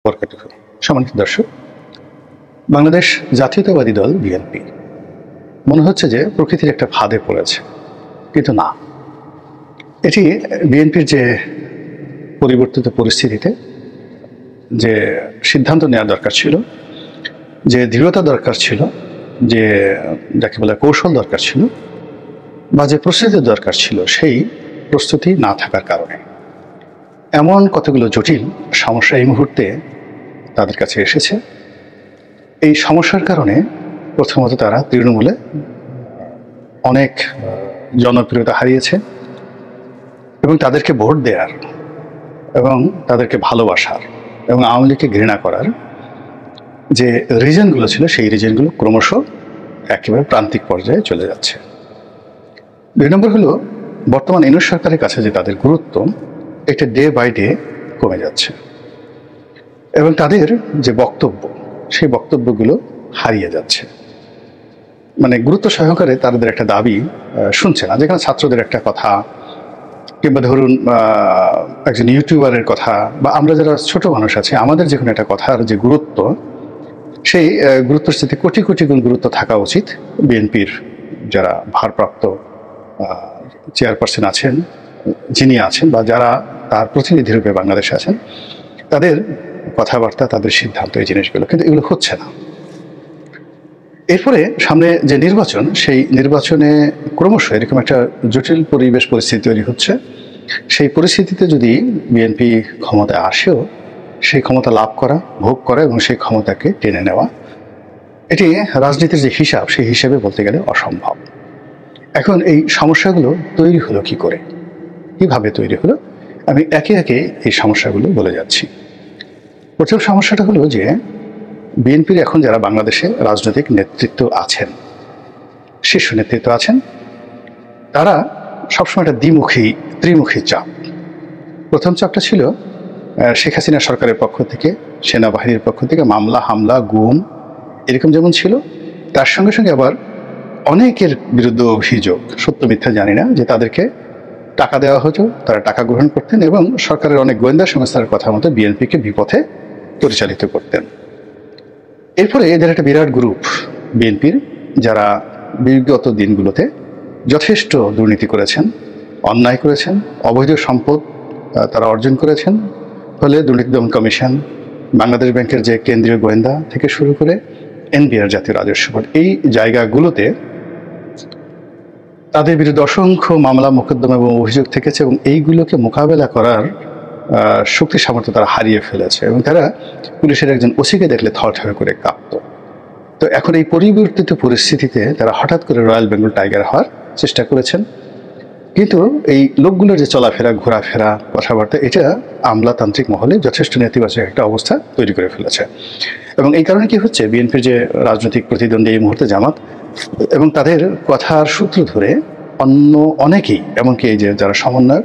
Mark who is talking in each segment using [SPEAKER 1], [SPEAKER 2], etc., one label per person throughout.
[SPEAKER 1] বরকাতুহু। সম্মানিত দর্শক, বাংলাদেশ জাতীয়তাবাদী দল বিএনপি মনে হচ্ছে যে প্রকৃতির একটা ফাঁদে পড়েছে, কিন্তু না। এটি বিএনপির যে পরিবর্তিত পরিস্থিতিতে যে সিদ্ধান্ত নেওয়া দরকার ছিল, যে দৃঢ়তা দরকার ছিল, যে যাকে বলে কৌশল দরকার ছিল, বা যে প্রস্তুতির দরকার ছিল, সেই প্রস্তুতি না থাকার কারণে এমন কতগুলো জটিল সমস্যা এই মুহূর্তে তাদের কাছে এসেছে। এই সমস্যার কারণে প্রথমত তারা তৃণমূলে অনেক জনপ্রিয়তা হারিয়েছে এবং তাদেরকে ভোট দেওয়ার এবং তাদেরকে ভালোবাসার এবং আওয়ামী লীগকে ঘৃণা করার যে রিজনগুলো ছিল, সেই রিজনগুলো ক্রমশ একেবারে প্রান্তিক পর্যায়ে চলে যাচ্ছে। 2 নম্বর হলো, বর্তমান ইউনূস সরকারের কাছে যে তাদের গুরুত্ব, এটা ডে বাই ডে কমে যাচ্ছে এবং তাদের যে বক্তব্য, সেই বক্তব্যগুলো হারিয়ে যাচ্ছে। মানে গুরুত্ব সহকারে তাদের একটা দাবি শুনছে না। যেখানে ছাত্রদের একটা কথা, কিংবা ধরুন একজন ইউটিউবারের কথা, বা আমরা যারা ছোট মানুষ আছি, আমাদের যে কোনো একটা কথার যে গুরুত্ব, সেই গুরুত্বের সাথে কোটি কোটি গুণ গুরুত্ব থাকা উচিত বিএনপির যারা ভারপ্রাপ্ত চেয়ারপারসন আছেন, যিনি আছেন, বা যারা তার প্রতিনিধি রূপে বাংলাদেশে আছেন, তাদের কথাবার্তা, তাদের সিদ্ধান্ত, এই জিনিসগুলো কিন্তু এগুলো হচ্ছে না। এরপরে সামনে যে নির্বাচন, সেই নির্বাচনে ক্রমশ এরকম একটা জটিল পরিস্থিতি তৈরি হচ্ছে। সেই পরিস্থিতিতে যদি বিএনপি ক্ষমতায় আসেও, সেই ক্ষমতা লাভ করা, ভোগ করা এবং সেই ক্ষমতাকে টেনে নেওয়া, এটি রাজনীতির যে হিসাব, সেই হিসাবে বলতে গেলে অসম্ভব। এখন এই সমস্যাগুলো তৈরি হলো কি করে, কিভাবে তৈরি হলো, আমি একে একে এই সমস্যাগুলো বলে যাচ্ছি। প্রথম সমস্যাটা হলো যে বিএনপির এখন যারা বাংলাদেশে রাজনৈতিক নেতৃত্ব আছেন, শীর্ষ নেতৃত্ব আছেন, তারা সবসময় একটা ত্রিমুখী চাপ। প্রথম চাপটা ছিল শেখ হাসিনা সরকারের পক্ষ থেকে, সেনাবাহিনীর পক্ষ থেকে মামলা, হামলা, গুম, এরকম যেমন ছিল, তার সঙ্গে সঙ্গে আবার অনেকের বিরুদ্ধে অভিযোগ, সত্য মিথ্যা জানি না, যে তাদেরকে টাকা দেওয়া হতো, তারা টাকা গ্রহণ করতেন এবং সরকারের অনেক গোয়েন্দা সংস্থার কথা মতো বিএনপিকে বিপথে পরিচালিত করতেন। এরপরে এদের একটা বিরাট গ্রুপ বিএনপির, যারা বিগত দিনগুলোতে যথেষ্ট দুর্নীতি করেছেন, অন্যায় করেছেন, অবৈধ সম্পদ তারা অর্জন করেছেন। ফলে দুর্নীতি দমন কমিশন, বাংলাদেশ ব্যাংকের যে কেন্দ্রীয় গোয়েন্দা থেকে শুরু করে এনবিআর, জাতীয় রাজস্ব বোর্ড, এই জায়গাগুলোতে তাদের বিরুদ্ধে অসংখ্য মামলা, মোকদ্দমা এবং অভিযোগ থেকেছে এবং এইগুলোকে মোকাবেলা করার শক্তি সামর্থ্য তারা হারিয়ে ফেলেছে এবং তারা পুলিশের একজন ওসিকে দেখলে থরথর করে কাঁপত। তো এখন এই পরিবর্তিত পরিস্থিতিতে তারা হঠাৎ করে রয়্যাল বেঙ্গল টাইগার হওয়ার চেষ্টা করেছেন, কিন্তু এই লোকগুলোর যে চলাফেরা, ঘোরাফেরা, কথাবার্তা, এটা আমলাতান্ত্রিক মহলে যথেষ্ট নেতিবাচক একটা অবস্থা তৈরি করে ফেলেছে। এবং এই কারণে কি হচ্ছে, বিএনপির যে রাজনৈতিক প্রতিদ্বন্দ্বী এই মুহূর্তে জামাত, এবং তাদের কথার সূত্র ধরে অন্য অনেকেই, এমনকি এই যে যারা সমন্বয়ক,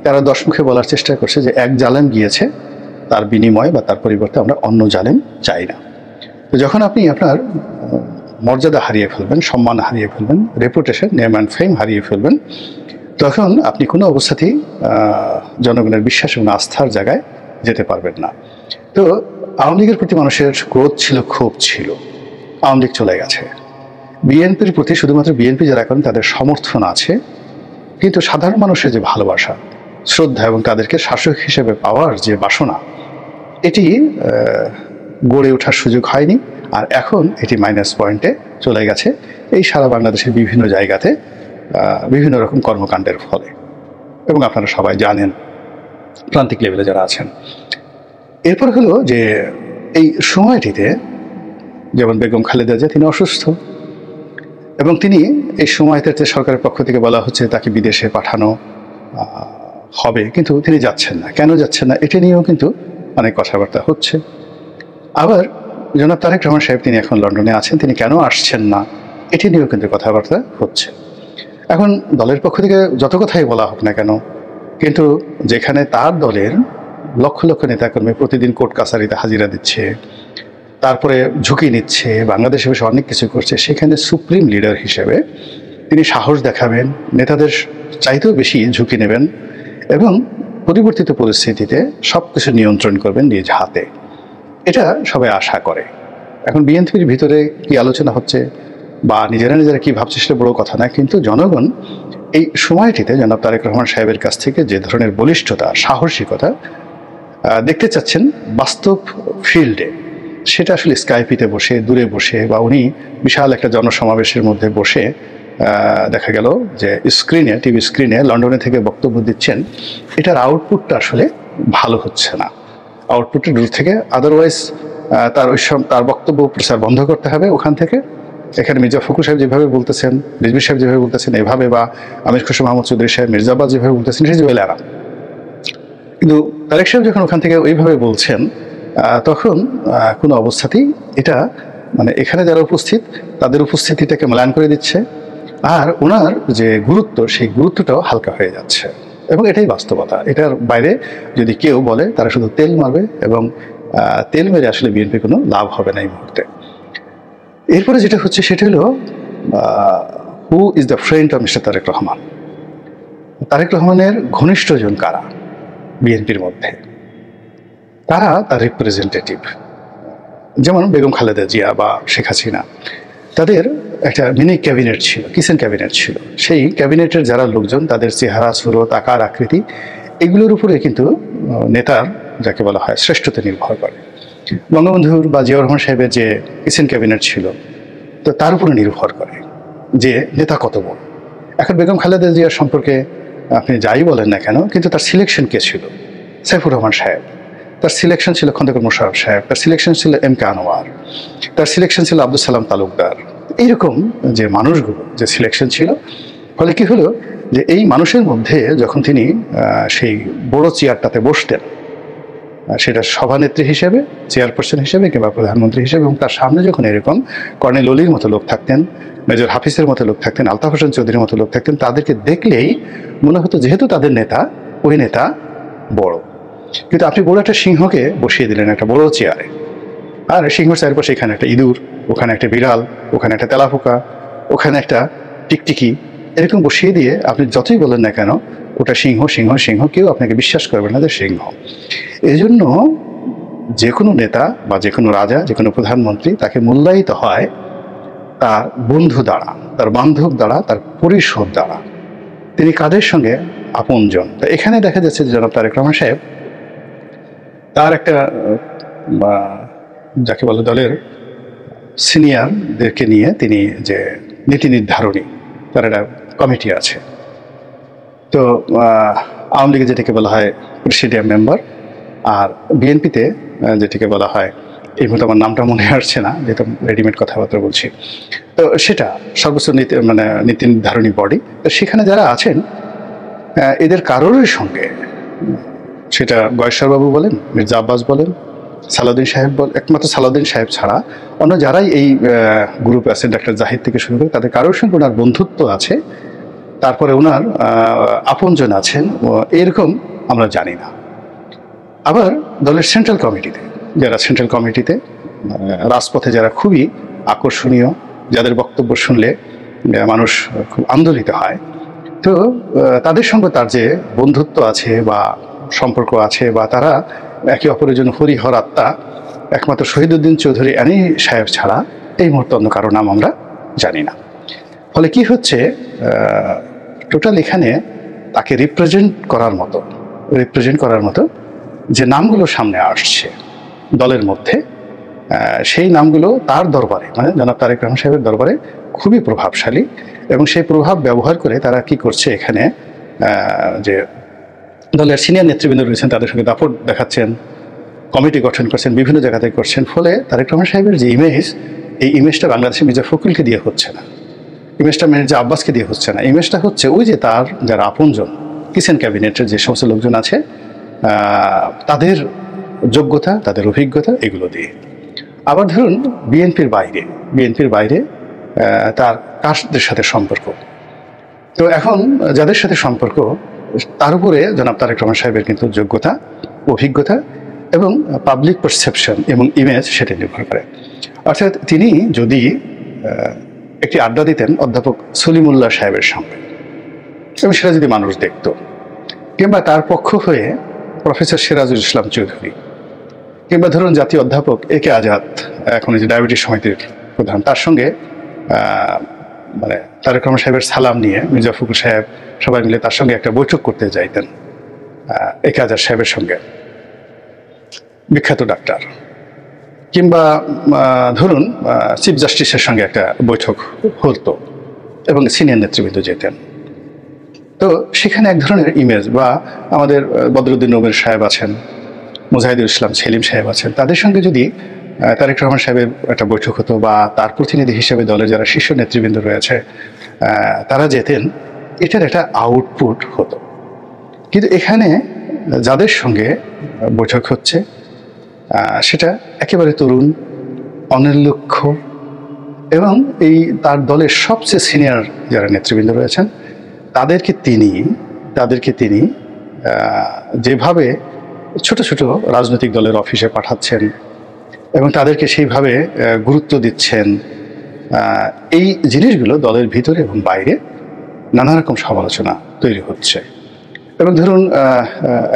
[SPEAKER 1] তারা 10 মুখে বলার চেষ্টা করছে যে এক জালেম গিয়েছে, তার বিনিময় বা তার পরিবর্তে আমরা অন্য জালেম চাই না। তো যখন আপনি আপনার মর্যাদা হারিয়ে ফেলবেন, সম্মান হারিয়ে ফেলবেন, রেপুটেশন, নেম অ্যান্ড ফেম হারিয়ে ফেলবেন, তখন আপনি কোনো অবস্থাতেই জনগণের বিশ্বাস এবং আস্থার জায়গায় যেতে পারবেন না। তো আওয়ামী লীগের প্রতি মানুষের ক্রোধ ছিল, ক্ষোভ ছিল। আওয়ামী লীগ চলে গেছে, বিএনপির প্রতি শুধুমাত্র বিএনপি যারা করেন তাদের সমর্থন আছে, কিন্তু সাধারণ মানুষের যে ভালোবাসা, শ্রদ্ধা এবং তাদেরকে শাসক হিসেবে পাওয়ার যে বাসনা, এটি গড়ে ওঠার সুযোগ হয়নি। আর এখন এটি মাইনাস পয়েন্টে চলে গেছে এই সারা বাংলাদেশের বিভিন্ন জায়গাতে বিভিন্ন রকম কর্মকাণ্ডের ফলে, এবং আপনারা সবাই জানেন প্রান্তিক লেভেলে যারা আছেন। এরপর হলো যে এই সময়টিতে যেমন বেগম খালেদা জিয়া, তিনি অসুস্থ এবং তিনি এই সময়টাতে সরকারের পক্ষ থেকে বলা হচ্ছে তাকে বিদেশে পাঠানো হবে, কিন্তু তিনি যাচ্ছেন না। কেন যাচ্ছেন না, এটা নিয়েও কিন্তু অনেক কথাবার্তা হচ্ছে। আবার জনাব তারেক রহমান সাহেব, তিনি এখন লন্ডনে আছেন, তিনি কেন আসছেন না, এটি নিয়েও কিন্তু কথাবার্তা হচ্ছে। এখন দলের পক্ষ থেকে যত কথাই বলা হোক না কেন, কিন্তু যেখানে তার দলের লক্ষ লক্ষ নেতাকর্মী প্রতিদিন কোর্ট কাছারিতে হাজিরা দিচ্ছে, তারপরে ঝুঁকি নিচ্ছে, বাংলাদেশে বসে অনেক কিছু করছে, সেখানে সুপ্রিম লিডার হিসেবে তিনি সাহস দেখাবেন, নেতাদের চাইতেও বেশি ঝুঁকি নেবেন এবং পরিবর্তিত পরিস্থিতিতে সব কিছু নিয়ন্ত্রণ করবেন নিজ হাতে। এটা সবাই আশা করে। এখন বিএনপির ভিতরে কি আলোচনা হচ্ছে বা নিজেরা নিজেরা কি ভাবছে সেটা বড় কথা না, কিন্তু জনগণ এই সময়টিতে জনাব তারেক রহমান সাহেবের কাছ থেকে যে ধরনের বলিষ্ঠতা, সাহসিকতা দেখতে চাচ্ছেন বাস্তব ফিল্ডে, সেটা আসলে স্কাইপিতে বসে, দূরে বসে, বা উনি বিশাল একটা জনসমাবেশের মধ্যে বসে দেখা গেল যে স্ক্রিনে, টিভি স্ক্রিনে লন্ডনে থেকে বক্তব্য দিচ্ছেন, এটার আউটপুটটা আসলে ভালো হচ্ছে না। আউটপুটটা দূর থেকে, আদারওয়াইজ তার বক্তব্য প্রচার বন্ধ করতে হবে ওখান থেকে। এখানে মির্জা ফখরুল সাহেব যেভাবে বলতেছেন, রিজভী সাহেব যেভাবে বলতেছেন এভাবে, বা আমির খসরু মাহমুদ চৌধুরী সাহেব, মির্জা আব্বাস যেভাবে বলতেছেন, সেভাবে আরাম। কিন্তু তারেক সাহেব যখন ওখান থেকে ওইভাবে বলছেন, তখন কোনো অবস্থাতেই এটা মানে এখানে যারা উপস্থিত তাদের উপস্থিতিটাকে ম্লান করে দিচ্ছে, আর ওনার যে গুরুত্ব, সেই গুরুত্বটাও হালকা হয়ে যাচ্ছে। এবং এটাই বাস্তবতা। এটার বাইরে যদি কেউ বলে, তারা শুধু তেল মারবে, এবং তেল মেরে আসলে বিএনপি কোনো লাভ হবে না এই মুহূর্তে। এরপরে যেটা হচ্ছে সেটা হলো, who is the friend of mister Tarique Rahman. Tarique রহমানের ঘনিষ্ঠজন কারা বিএনপির মধ্যে? তারা তার রিপ্রেজেন্টেটিভ। যেমন বেগম খালেদা জিয়া বা শেখ হাসিনা, তাদের একটা মিনি ক্যাবিনেট ছিল, কিচেন ক্যাবিনেট ছিল। সেই ক্যাবিনেটের যারা লোকজন, তাদের চেহারা, সুরত, আকার, আকৃতি, এগুলোর উপরে কিন্তু নেতার, যাকে বলা হয়, শ্রেষ্ঠতা নির্ভর করে। বঙ্গবন্ধুর বা জিয়াউর রহমান সাহেবের যে কিচেন ক্যাবিনেট ছিল, তো তার উপরে নির্ভর করে যে নেতা কত বড়। এখন বেগম খালেদা জিয়ার সম্পর্কে আপনি যাই বলেন না কেন, কিন্তু তার সিলেকশন কে ছিল? সাইফুর রহমান সাহেব। তার সিলেকশন ছিল খন্দকার মোশাররফ সাহেব। তার সিলেকশন ছিল এম কে আনোয়ার। তার সিলেকশন ছিল আব্দুল সালাম তালুকদার। এইরকম যে মানুষগুলো যে সিলেকশন ছিল, ফলে কি হলো যে এই মানুষের মধ্যে যখন তিনি সেই বড় চেয়ারটাতে বসতেন, সেটা সভানেত্রী হিসেবে, চেয়ারপারসন হিসেবে, কিংবা প্রধানমন্ত্রী হিসেবে, এবং তার সামনে যখন এরকম কর্নেল অলির মতো লোক থাকতেন, মেজর হাফিজের মতো লোক থাকতেন, আলতাফ হোসেন চৌধুরীর মতো লোক থাকতেন, তাদেরকে দেখলেই মনে হতো যেহেতু তাদের নেতা, ওই নেতা বড়। কিন্তু আপনি বড় একটা সিংহকে বসিয়ে দিলেন একটা বড় চেয়ারে, আর সিংহর চারপাশে এখানে একটা ইঁদুর, ওখানে একটা বিড়াল, ওখানে একটা তেলাপোকা, ওখানে একটা টিকটিকি, এরকম বসিয়ে দিয়ে আপনি যতই বলেন না কেন ওটা সিংহ সিংহ সিংহ, কেউ আপনাকে বিশ্বাস করবে না যে সিংহ। এই জন্য যে কোনো নেতা বা যে কোনো রাজা, যে কোনো প্রধানমন্ত্রী, তাকে মূল্যায়িত হয় তার বন্ধু দ্বারা, তার বান্ধব দ্বারা, তার পরিষদ দ্বারা, তিনি কাদের সঙ্গে আপনজন। তো এখানে দেখা যাচ্ছে যে জনাব তারেক রহমান সাহেব তার একটা যাকে বলে দলের সিনিয়রদেরকে নিয়ে তিনি যে নীতি নির্ধারণী, তার একটা কমিটি আছে। তো আওয়ামী লীগে যেটাকে বলা হয় প্রেসিডিয়াম মেম্বার, আর বিএনপিতে যেটাকে বলা হয়, এই মুহূর্তে আমার নামটা মনে আসছে না, যেহেতু রেডিমেড কথাবার্তা বলছি, তো সেটা সর্বোচ্চ নীতি নির্ধারণী বডি। তো সেখানে যারা আছেন, এদের কারোরই সঙ্গে, সেটা গয়েশ্বর বাবু বলেন, মির্জা আব্বাস বলেন, সালাউদ্দিন সাহেব বলেন, একমাত্র সালাউদ্দিন সাহেব ছাড়া অন্য যারাই এই গ্রুপে আছেন, ডাক্তার জাহিদ থেকে শুরু করে, তাদের কারোর সঙ্গে ওনার বন্ধুত্ব আছে, তারপরে ওনার আপনজন আছেন, এরকম আমরা জানি না। আবার দলের সেন্ট্রাল কমিটিতে, যারা সেন্ট্রাল কমিটিতে রাজপথে যারা খুবই আকর্ষণীয়, যাদের বক্তব্য শুনলে মানুষ খুব আন্দোলিত হয়, তো তাদের সঙ্গে তার যে বন্ধুত্ব আছে বা সম্পর্ক আছে, বা তারা একে অপরের জন্য হরিহর আত্মা, একমাত্র শহীদুদ্দিন চৌধুরী আনি সাহেব ছাড়া এই মুহূর্তে অন্য কারো নাম আমরা জানি না। ফলে কি হচ্ছে, টোটাল এখানে তাকে রিপ্রেজেন্ট করার মতো যে নামগুলো সামনে আসছে দলের মধ্যে, সেই নামগুলো তার দরবারে, মানে জনাব তারেক রহমান সাহেবের দরবারে খুবই প্রভাবশালী। এবং সেই প্রভাব ব্যবহার করে তারা কি করছে, এখানে যে দলের সিনিয়র নেতৃবৃন্দ রয়েছেন তাদের সঙ্গে দাপট দেখাচ্ছেন, কমিটি গঠন করছেন, বিভিন্ন জায়গাতে করছেন। ফলে তারেক রহমান সাহেবের যে ইমেজ, এই ইমেজটা বাংলাদেশে মির্জা ফখরুলকে দিয়ে হচ্ছে না, ইমেজটা মির্জা আব্বাসকে দিয়ে হচ্ছে না, ইমেজটা হচ্ছে ওই যে তার যারা আপনজন, কিচেন ক্যাবিনেটের যে সমস্ত লোকজন আছে, তাদের যোগ্যতা, তাদের অভিজ্ঞতা, এগুলো দিয়ে। আবার ধরুন বিএনপির বাইরে তার কাদের সাথে সম্পর্ক, তো এখন যাদের সাথে সম্পর্ক, তার উপরে জনাব তারেক রহমান সাহেবের কিন্তু যোগ্যতা, অভিজ্ঞতা এবং পাবলিক পারসেপশন এবং ইমেজ, সেটা নির্ভর করে। অর্থাৎ তিনি যদি একটি আড্ডা দিতেন অধ্যাপক সলিমুল্লাহ সাহেবের সঙ্গে, এবং সেটা যদি মানুষ দেখত, কিংবা তার পক্ষ হয়ে প্রফেসর সিরাজুল ইসলাম চৌধুরী, কিংবা ধরুন জাতীয় অধ্যাপক একে আজাদ, এখন এই যে ডায়াবেটিস সমিতির প্রধান, তার সঙ্গে মানে তারেক রহমান সাহেবের সালাম নিয়ে মির্জা ফখরুল সাহেব সবাই মিলে তার সঙ্গে একটা বৈঠক করতে যাইতেন একে আজাদ সাহেবের সঙ্গে, বিখ্যাত ডাক্তার। কিংবা ধরুন চিফ জাস্টিসের সঙ্গে একটা বৈঠক হতো এবং সিনিয়র নেতৃবৃন্দ যেতেন। তো সেখানে এক ধরনের ইমেজ, বা আমাদের বদরুদ্দিন নবীর সাহেব আছেন, মুজাহিদুল ইসলাম সেলিম সাহেব আছেন, তাদের সঙ্গে যদি তারেক রহমান সাহেবের একটা বৈঠক হতো বা তার প্রতিনিধি হিসেবে দলের যারা শীর্ষ নেতৃবৃন্দ রয়েছে তারা যেতেন, এটার একটা আউটপুট হতো। কিন্তু এখানে যাদের সঙ্গে বৈঠক হচ্ছে সেটা একেবারে তরুণ, অনির্লক্ষ, এবং এই তার দলের সবচেয়ে সিনিয়র যারা নেতৃবৃন্দ রয়েছেন তাদেরকে তিনি যেভাবে ছোট ছোট রাজনৈতিক দলের অফিসে পাঠাচ্ছেন এবং তাদেরকে সেইভাবে গুরুত্ব দিচ্ছেন, এই জিনিসগুলো দলের ভিতরে এবং বাইরে নানা রকম সমালোচনা তৈরি হচ্ছে। এবং ধরুন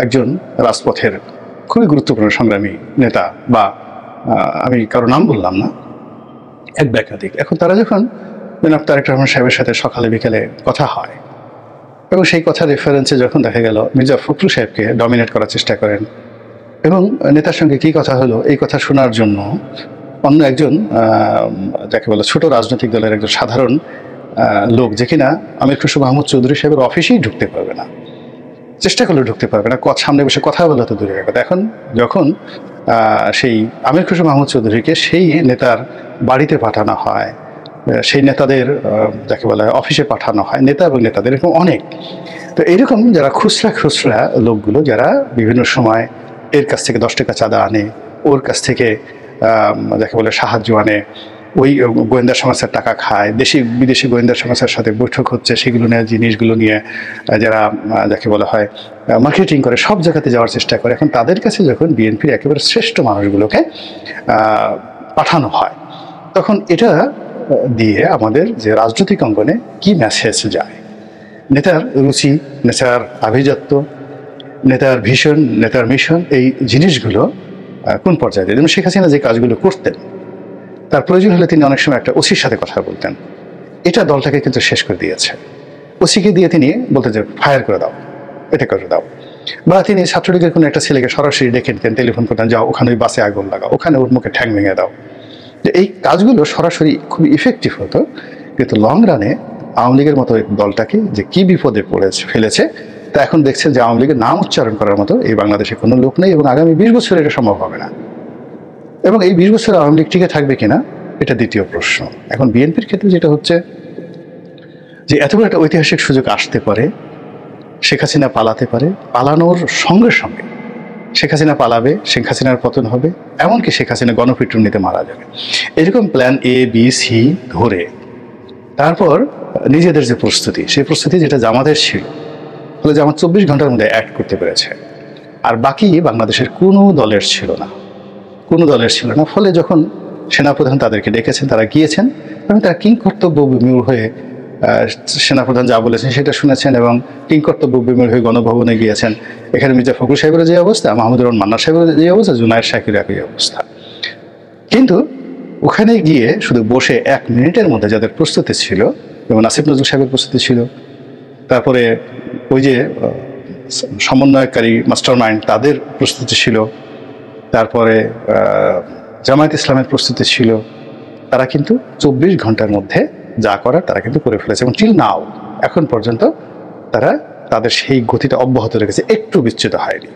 [SPEAKER 1] একজন রাজপথের খুবই গুরুত্বপূর্ণ সংগ্রামী নেতা, বা আমি কারো নাম বললাম না, এক একাধিক, এখন তারা যখন জনাব তারেক রহমান সাহেবের সাথে সকালে বিকেলে কথা হয় এবং সেই কথার রেফারেন্সে যখন দেখা গেল মির্জা ফখরুল সাহেবকে ডমিনেট করার চেষ্টা করেন এবং নেতার সঙ্গে কী কথা হলো এই কথা শোনার জন্য অন্য একজন যাকে বলে ছোট রাজনৈতিক দলের একজন সাধারণ লোক, যে কিনা আমির খসরু মাহমুদ চৌধুরী সাহেবের অফিসেই ঢুকতে পারবে না, চেষ্টা করলে ঢুকতে পারবে না, সামনে বসে কথা বলা তো দূরের কথা। এখন যখন সেই আমির খসরু মাহমুদ চৌধুরীকে সেই নেতার বাড়িতে পাঠানো হয়, সেই নেতাদের যাকে বলা হয় অফিসে পাঠানো হয়, নেতা এবং নেতাদের এরকম অনেক, তো এইরকম যারা খুচরা লোকগুলো যারা বিভিন্ন সময় এর কাছ থেকে 10 টাকা চাঁদা আনে, ওর কাছ থেকে যাকে বলে সাহায্য আনে, ওই গোয়েন্দা সংস্থার টাকা খায়, দেশি বিদেশি গোয়েন্দা সংস্থার সাথে বৈঠক হচ্ছে, সেগুলো নিয়ে জিনিসগুলো নিয়ে যারা যাকে বলা হয় মার্কেটিং করে, সব জায়গাতে যাওয়ার চেষ্টা করে, এখন তাদের কাছে যখন বিএনপির একেবারে শ্রেষ্ঠ মানুষগুলোকে পাঠানো হয়, তখন এটা দিয়ে আমাদের যে রাজনৈতিক অঙ্গনে কি মেসেজ যায়, নেতার রুচি, নেতার আভিজাত্য, নেতার ভিশন, নেতার মিশন, এই জিনিসগুলো কোন পর্যায়ে যেমন শেখ হাসিনা যে কাজগুলো করতেন, তার প্রয়োজন হলে তিনি অনেক সময় একটা ওসির সাথে কথা বলতেন, এটা দলটাকে কিন্তু শেষ করে দিয়েছে। ওসিকে দিয়ে তিনি বলতেন যে ফায়ার করে দাও, এটা করে দাও, বা তিনি ছাত্রলীগের কোনো একটা ছেলেকে সরাসরি ডেকে নিতেন, টেলিফোন করতেন, যাও ওখানে ওই বাসে আগুন লাগাও, ওখানে ওর মুখে ঠ্যাং ভেঙে দাও। এই কাজগুলো সরাসরি খুবই ইফেক্টিভ হতো, কিন্তু লং রানে আওয়ামী লীগের মতো দলটাকে যে কি বিপদে ফেলেছে তা এখন দেখছেন যে আওয়ামী লীগের নাম উচ্চারণ করার মতো এই বাংলাদেশে কোনো লোক নেই, এবং আগামী 20 বছর এটা সম্ভব হবে না। এবং এই 20 বছর আওয়ামী লীগ টিকে থাকবে কিনা এটা দ্বিতীয় প্রশ্ন। এখন বিএনপির ক্ষেত্রে যেটা হচ্ছে যে এত বড় একটা ঐতিহাসিক সুযোগ আসতে পারে, শেখ হাসিনা পালাতে পারে, পালানোর সঙ্গে সঙ্গে শেখ হাসিনা পালাবে, শেখ হাসিনার পতন হবে, এমনকি শেখ হাসিনা গণপিটুনিতে মারা যাবে, এরকম প্ল্যান এ বি সি ধরে তারপর নিজেদের যে প্রস্তুতি, সেই প্রস্তুতি যেটা জামাতের ছিল, ফলে জামাত 24 ঘন্টার মধ্যে অ্যাক্ট করতে পেরেছে, আর বাকি বাংলাদেশের কোনো দলের ছিল না। ফলে যখন সেনাপ্রধান তাদেরকে ডেকেছেন, তারা গিয়েছেন এবং তারা কিংকর্তব্য বিমূঢ় হয়ে সেনাপ্রধান যা বলেছেন সেটা শুনেছেন এবং কিংকর্তব্য বিমূঢ় হয়ে গণভবনে গিয়েছেন। এখানে মির্জা ফখরুল সাহেবের যে অবস্থা, মাহমুদুর রহমান মান্নার সাহেবের যে অবস্থা, জুনায়েদ শাকির একই অবস্থা। কিন্তু ওখানে গিয়ে শুধু বসে 1 মিনিটের মধ্যে যাদের প্রস্তুতি ছিল, যেমন আসিফ নজরুল সাহেবের প্রস্তুতি ছিল, তারপরে ওই যে সমন্বয়কারী মাস্টার মাইন্ড তাদের প্রস্তুতি ছিল, তারপরে জামায়াত ইসলামের প্রস্তুতি ছিল, তারা কিন্তু 24 ঘন্টার মধ্যে যা করার তারা কিন্তু করে ফেলেছে, এবং টিল নাও এখন পর্যন্ত তারা তাদের সেই গতিটা অব্যাহত রেখেছে, একটু বিচ্যুত হয়নি।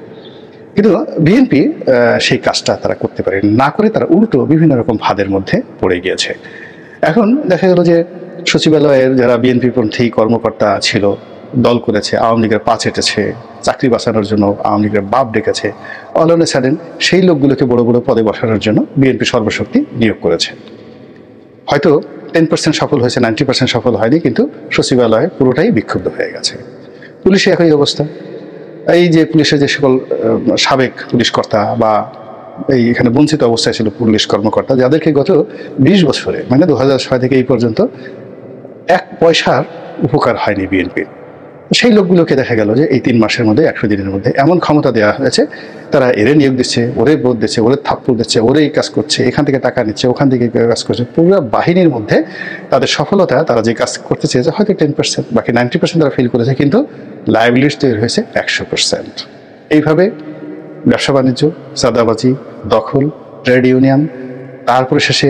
[SPEAKER 1] কিন্তু বিএনপি সেই কাজটা তারা করতে পারেনি, না করে তারা উল্টো বিভিন্ন রকম ফাঁদের মধ্যে পড়ে গিয়েছে। এখন দেখা গেল যে সচিবালয়ের যারা বিএনপিপন্থী কর্মকর্তা ছিল, দল করেছে, আওয়ামী লীগের পা চেটেছে, চাকরি বাঁচানোর জন্য আওয়ামী লীগের বাপ ডেকেছে, অল অন এ সাডেন সেই লোকগুলোকে বড় বড় পদে বসানোর জন্য বিএনপি সর্বশক্তি নিয়োগ করেছে। হয়তো 10% সফল হয়েছে, 90% সফল হয়নি, কিন্তু সচিবালয় পুরোটাই বিক্ষুব্ধ হয়ে গেছে। পুলিশে একই অবস্থা। এই যে পুলিশের যে সকল সাবেক পুলিশ কর্তা বা এখানে বঞ্চিত অবস্থায় ছিল পুলিশ কর্মকর্তা, যাদেরকে গত 20 বছরে মানে 2006 থেকে এই পর্যন্ত 1 পয়সার উপকার হয়নি বিএনপির, সেই লোকগুলোকে দেখা গেল যে এই 3 মাসের মধ্যে 100 দিনের মধ্যে এমন ক্ষমতা দেওয়া হয়েছে, তারা এরে নিয়োগ দিচ্ছে, ওরে বোধ দিচ্ছে, ওরে থাপ্পড় দিচ্ছে, ওরে এই কাজ করছে, এখান থেকে টাকা নিচ্ছে, ওখান থেকে কাজ করছে। পুরো বাহিনীর মধ্যে তাদের সফলতা, তারা যে কাজ করতে চেয়েছে হয়তো 10%, বাকি 90% তারা ফিল করেছে, কিন্তু লায়াবিলিটি তৈরি হয়েছে 100%। এইভাবে ব্যবসা বাণিজ্য, চাঁদাবাজি, দখল, ট্রেড ইউনিয়ন, তারপরে শেষে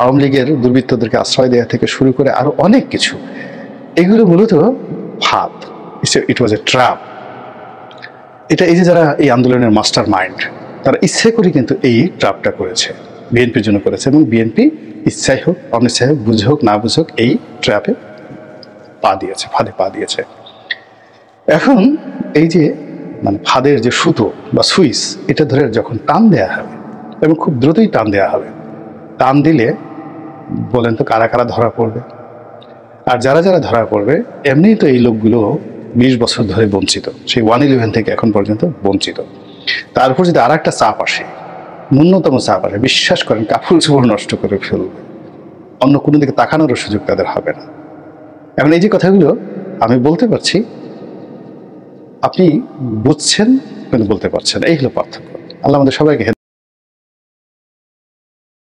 [SPEAKER 1] আওয়ামী লীগের দুর্বৃত্তদেরকে আশ্রয় দেওয়া থেকে শুরু করে আরো অনেক কিছু, এগুলো মূলত ফাঁদ। ইট ওয়াজ এ ট্র্যাপ। এটা এই যে যারা এই আন্দোলনের মাস্টার মাইন্ড, তারা ইচ্ছে করে কিন্তু এই ট্র্যাপটা করেছে, বিএনপির জন্য করেছে, এবং বিএনপি ইচ্ছাই হোক অনিচ্ছাই হোক, বুঝে হোক না বুঝে হোক, এই ট্র্যাপে পা দিয়েছে, ফাঁদে পা দিয়েছে। এখন এই যে মানে ফাঁদের যে সুতো বা সুইচ, এটা ধরে যখন টান দেয়া হবে, এবং খুব দ্রুতই টান দেয়া হবে, টান দিলে বলেন তো কারা কারা ধরা পড়বে? আর যারা যারা ধরা পড়বে, এমনিই তো এই লোকগুলো 20 বছর ধরে বঞ্চিত, সেই 111 থেকে এখন পর্যন্ত বঞ্চিত। তারপর যদি আর একটা চাপ আসে, ন্যূনতম চাপ আসে, বিশ্বাস করেন কাপড় চোপড় নষ্ট করে ফেলবে, অন্য কোনো দিকে তাকানোরও সুযোগ তাদের হবে না। এখন এই যে কথাগুলো আমি বলতে পারছি, আপনি বুঝছেন কিন্তু বলতে পারছেন, এই হলো পার্থক্য। আল্লাহ আমাদের সবাইকে